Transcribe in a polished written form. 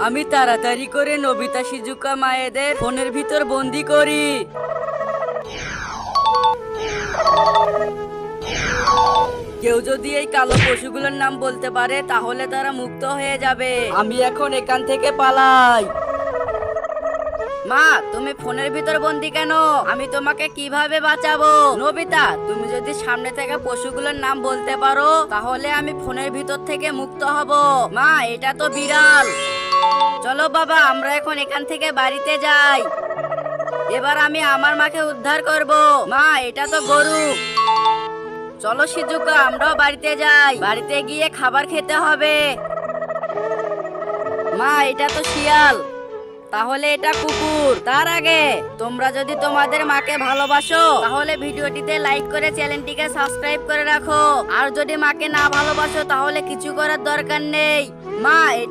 আমি তাড়াতাড়ি করে নোবিতা শিজুকা মায়েদের ফোনের ভিতর বন্দি করি। কেউ যদি এই কালো পশুগুলোর নাম বলতে পারে তাহলে তারা মুক্ত হয়ে যাবে। আমি এখন এখান থেকে পালাই। মা, তুমি ফোনের ভিতর বন্দি কেন? আমি তোমাকে কিভাবে বাঁচাবো? নোবিতা, তুমি যদি সামনে থেকে পশুগুলোর নাম বলতে পারো তাহলে আমি ফোনের ভিতর থেকে মুক্ত হব। মা, এটা তো বিড়াল। চলো বাবা, আমরা এখন এখান থেকে বাড়িতে যাই। এবার আমি আমার মাকে উদ্ধার করব। মা, এটা তো গরু। চলো শিজুকা, আমরাও বাড়িতে যাই। বাড়িতে গিয়ে খাবার খেতে হবে। মা, এটা তো শিয়াল। তাহলে এটা কুকুর। তার আগে তোমরা যদি তোমাদের মাকে ভালোবাসো তাহলে ভিডিওটিতে লাইক করে চ্যানেলটিকে সাবস্ক্রাইব করে রাখো। আর যদি মাকে না ভালোবাসো তাহলে কিছু করার দরকার নেই। মা, এটা